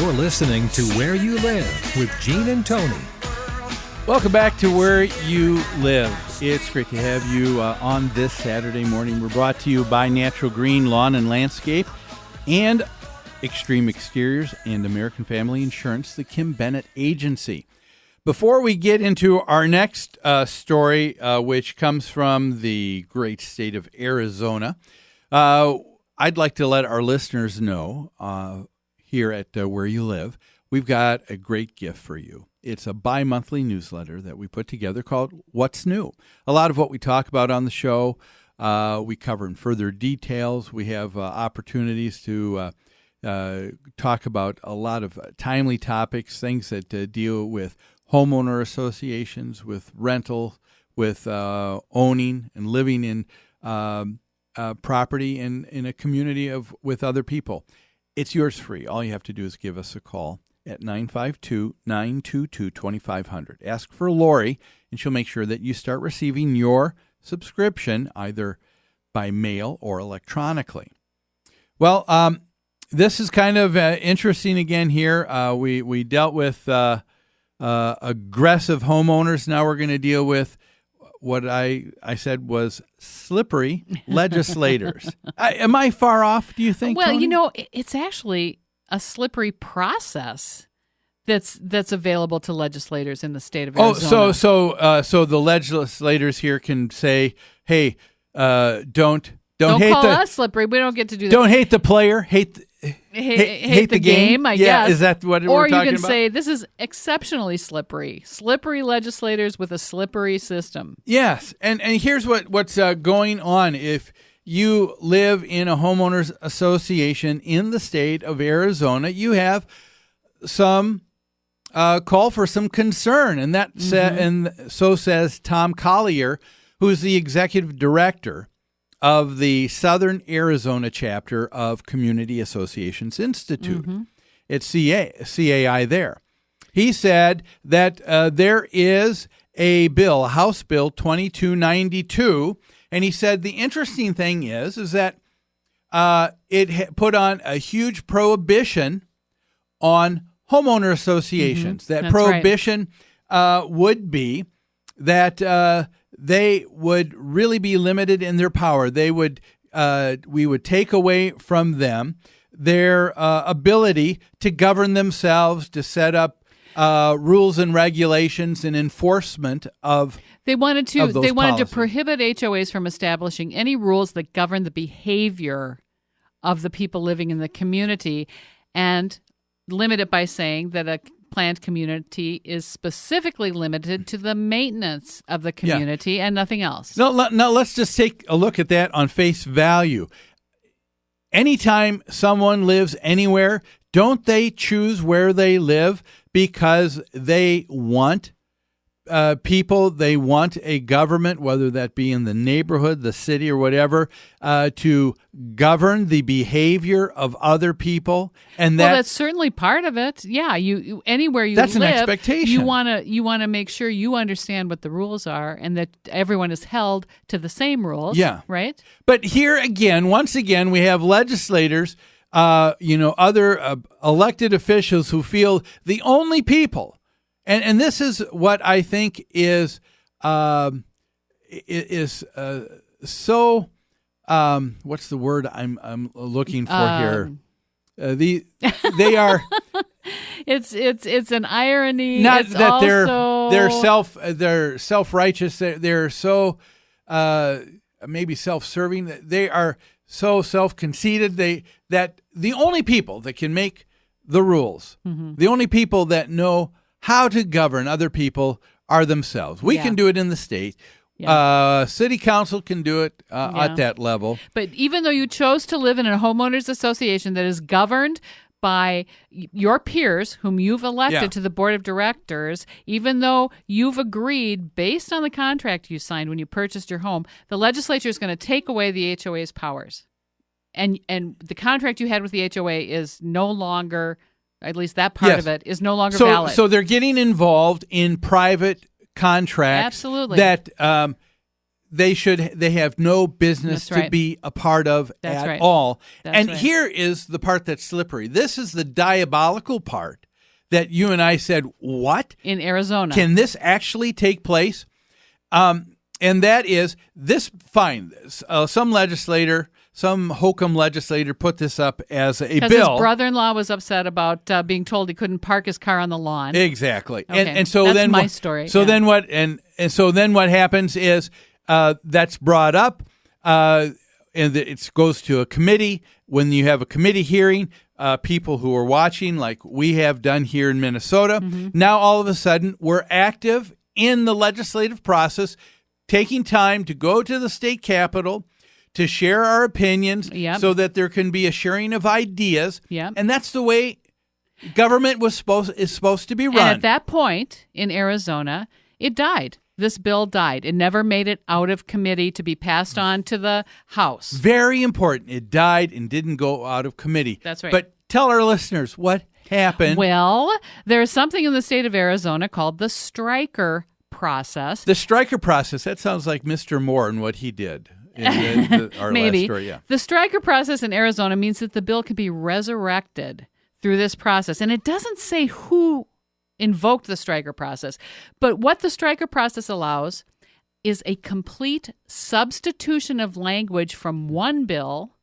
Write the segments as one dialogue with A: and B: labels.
A: You're listening to Where You Live with Gene and Tony.
B: Welcome back to Where You Live. It's great to have you on this Saturday morning. We're brought to you by Natural Green Lawn and Landscape and Extreme Exteriors and American Family Insurance, the Kim Bennett Agency. Before we get into our next story, which comes from the great state of Arizona, I'd like to let our listeners know here at Where You Live, we've got a great gift for you. It's a bi-monthly newsletter that we put together called What's New. A lot of what we talk about on the show, we cover in further details. We have opportunities to talk about a lot of timely topics, things that deal with homeowner associations, with rental, with owning and living in property in a community with other people. It's yours free. All you have to do is give us a call at 952-922-2500. Ask for Lori, and she'll make sure that you start receiving your subscription either by mail or electronically. Well, this is kind of interesting again here. We dealt with aggressive homeowners. Now we're going to deal with what I said was slippery legislators. Am I far off, do you think,
C: Well,
B: Tony?
C: you know, it's actually a slippery process that's available to legislators in the state of Arizona.
B: So the legislators here can say, "Hey, don't
C: call
B: hate
C: us slippery. We don't get to do that.
B: Don't hate the player. Hate
C: the game. I
B: yeah,
C: guess.
B: Is that what we're
C: or
B: talking about?
C: you can say this is exceptionally slippery. Slippery legislators with a slippery system.
B: Yes, and here's what's going on. If you live in a homeowners association in the state of Arizona, you have some call for some concern, and that and so says Tom Collier, who's the executive director of the Southern Arizona chapter of Community Associations Institute. It's CAI there. He said that there is a bill, House Bill 2292, and he said the interesting thing is that it put on a huge prohibition on homeowner associations. That
C: That's
B: prohibition would be that they would really be limited in their power. They would, we would take away from them their ability to govern themselves, to set up rules and regulations and enforcement of. They wanted
C: to prohibit HOAs from establishing any rules that govern the behavior of the people living in the community, and limit it by saying that a planned community is specifically limited to the maintenance of the community and nothing else.
B: Now, let's just take a look at that on face value. Anytime someone lives anywhere, don't they choose where they live because they want people, they want a government, whether that be in the neighborhood, the city, or whatever, to govern the behavior of other people, and
C: that's certainly part of it. Yeah, you anywhere you
B: that's
C: live,
B: an expectation.
C: You want to make sure you understand what the rules are, and that everyone is held to the same rules.
B: Yeah,
C: right.
B: But here again, once again, we have legislators, other elected officials who feel the only people. And this is what I think is so. What's the word I'm looking for here? They are.
C: It's an irony.
B: Not
C: it's
B: that
C: also...
B: they're self-righteous. They're so maybe self-serving. They are so self-conceited. That the only people that can make the rules, the only people that know how to govern other people are themselves. We can do it in the state. Yeah. City council can do it at that level.
C: But even though you chose to live in a homeowners association that is governed by your peers whom you've elected to the board of directors, even though you've agreed based on the contract you signed when you purchased your home, the legislature is going to take away the HOA's powers. And the contract you had with the HOA is no longer... At least that part of it is no longer valid.
B: So they're getting involved in private contracts.
C: Absolutely.
B: That they have no business
C: That's right.
B: to be a part of
C: That's
B: at
C: right.
B: all.
C: That's
B: and
C: right.
B: here is the part that's slippery. This is the diabolical part that you and I said, what?
C: In Arizona.
B: Can this actually take place? And that is this, fine. Some legislator, some hokum legislator put this up as a bill.
C: Because his brother-in-law was upset about being told he couldn't park his car on the lawn.
B: Exactly.
C: Okay.
B: And so
C: That's
B: then
C: my story.
B: So
C: yeah.
B: then what? And so then what happens is that's brought up, and it goes to a committee. When you have a committee hearing, people who are watching, like we have done here in Minnesota, now all of a sudden we're active in the legislative process, taking time to go to the state capitol to share our opinions so that there can be a sharing of ideas.
C: Yep.
B: And that's the way government is supposed to be run.
C: And at that point in Arizona, it died. This bill died. It never made it out of committee to be passed on to the House.
B: Very important. It died and didn't go out of committee.
C: That's right.
B: But tell our listeners what happened.
C: Well, there's something in the state of Arizona called the striker process.
B: The striker process, that sounds like Mr. Moore and what he did in our
C: Maybe.
B: last story. Yeah.
C: The striker process in Arizona means that the bill can be resurrected through this process. And it doesn't say who invoked the striker process. But what the striker process allows is a complete substitution of language from one bill,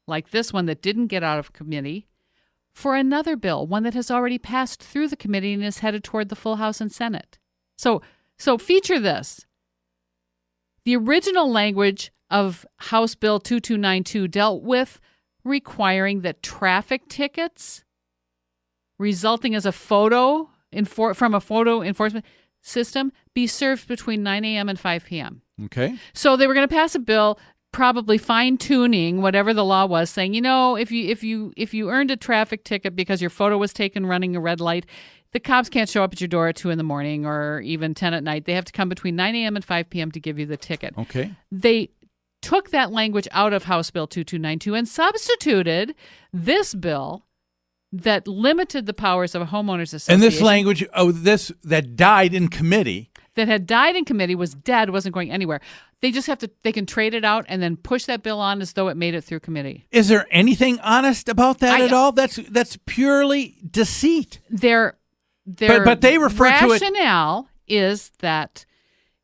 C: like this one that didn't get out of committee, for another bill, one that has already passed through the committee and is headed toward the full House and Senate. So feature this. The original language of House Bill 2292 dealt with requiring that traffic tickets resulting as a photo from a photo enforcement system be served between 9 a.m. and 5 p.m.
B: Okay.
C: So they were going to pass a bill, probably fine-tuning whatever the law was, saying, if you earned a traffic ticket because your photo was taken running a red light, the cops can't show up at your door at 2 in the morning or even 10 at night. They have to come between 9 a.m. and 5 p.m. to give you the ticket.
B: Okay.
C: They took that language out of House Bill 2292 and substituted this bill that limited the powers of a homeowners association.
B: And this language, that died in committee.
C: That had died in committee, was dead, wasn't going anywhere. They just they can trade it out and then push that bill on as though it made it through committee.
B: Is there anything honest about that at all? That's purely deceit.
C: Their
B: but they refer to it.
C: Rationale is that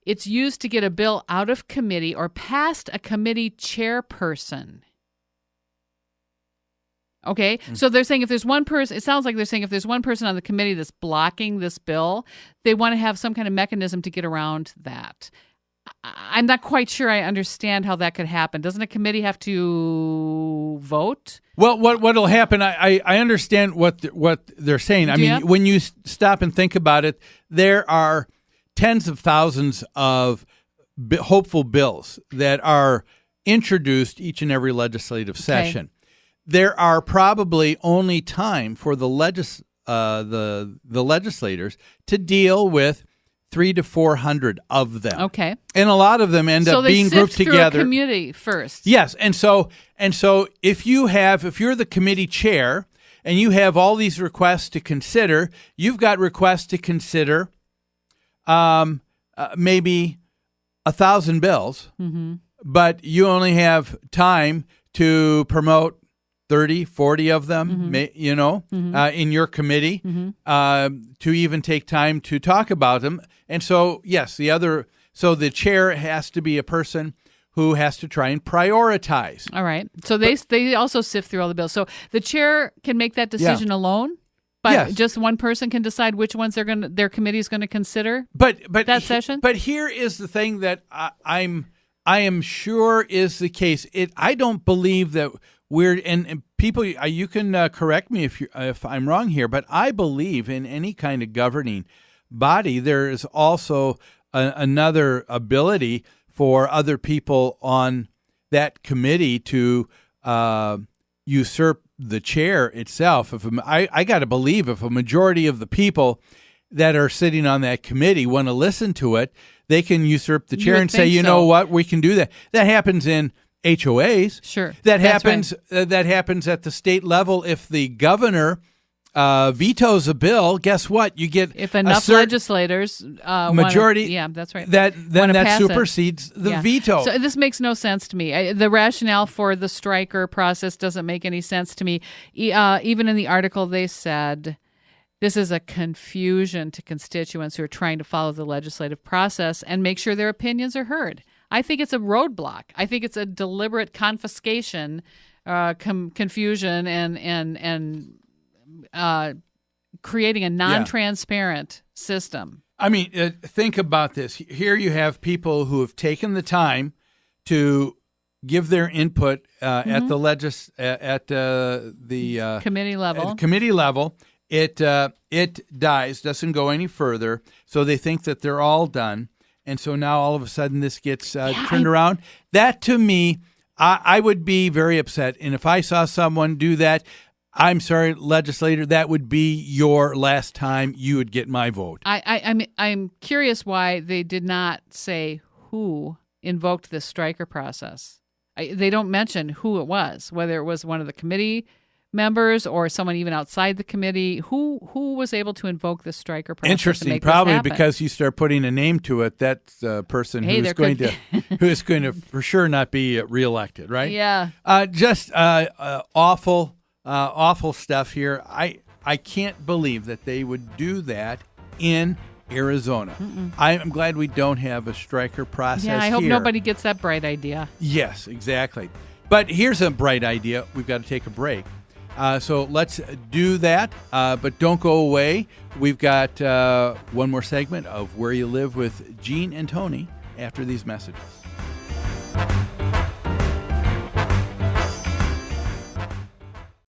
C: it's used to get a bill out of committee or past a committee chairperson. Okay, so they're saying if there's one person, it sounds like they're saying if there's one person on the committee that's blocking this bill, they want to have some kind of mechanism to get around that. I'm not quite sure I understand how that could happen. Doesn't a committee have to vote?
B: Well, what'll happen? I understand what they're saying. I mean, when you stop and think about it, there are tens of thousands of hopeful bills that are introduced each and every legislative session. Okay. There are probably only time for the legislators to deal with 300 to 400 of them.
C: Okay.
B: And a lot of them end up being grouped together.
C: So they sift through a committee first.
B: Yes, and so if you're the committee chair and you have all these requests to consider, you've got requests to consider maybe 1,000 bills, but you only have time to promote 30, 40 of them, in your committee, to even take time to talk about them. And so, yes, the chair has to be a person who has to try and prioritize.
C: All right. So they also sift through all the bills. So the chair can make that decision alone, but just one person can decide which ones their committee is going to consider. But that session.
B: But here is the thing that I am sure is the case. I don't believe that. And people, you can correct me if I'm wrong here, but I believe in any kind of governing body, there is also another ability for other people on that committee to usurp the chair itself. I got to believe if a majority of the people that are sitting on that committee want to listen to it, they can usurp the chair and say, you know what, we can do that. That happens in HOAs.
C: Sure.
B: That happens at the state level if the governor vetoes a bill, guess what? You get
C: if enough legislators
B: majority.
C: That's right.
B: That
C: supersedes
B: supersedes the veto.
C: So this makes no sense to me. The rationale for the striker process doesn't make any sense to me. Even in the article, they said this is a confusion to constituents who are trying to follow the legislative process and make sure their opinions are heard. I think it's a roadblock. I think it's a deliberate confiscation, confusion, and creating a non-transparent system.
B: I mean, think about this. Here you have people who have taken the time to give their input at the
C: committee level.
B: Committee level. It dies, doesn't go any further. So they think that they're all done, and so now all of a sudden this gets turned around. That to me, I would be very upset. And if I saw someone do that, I'm sorry, legislator, that would be your last time you would get my vote.
C: I'm curious why they did not say who invoked this striker process. They don't mention who it was, whether it was one of the committee members or someone even outside the committee. Who was able to invoke this striker process?
B: Interesting, probably because you start putting a name to it. That's a person who is going to for sure not be reelected, right?
C: Yeah.
B: Just awful stuff here. I can't believe that they would do that in Arizona. I'm glad we don't have a striker process here.
C: Yeah, I hope nobody gets that bright idea.
B: Yes, exactly. But here's a bright idea. We've got to take a break. So let's do that, but don't go away. We've got one more segment of Where You Live with Gene and Tony after these messages.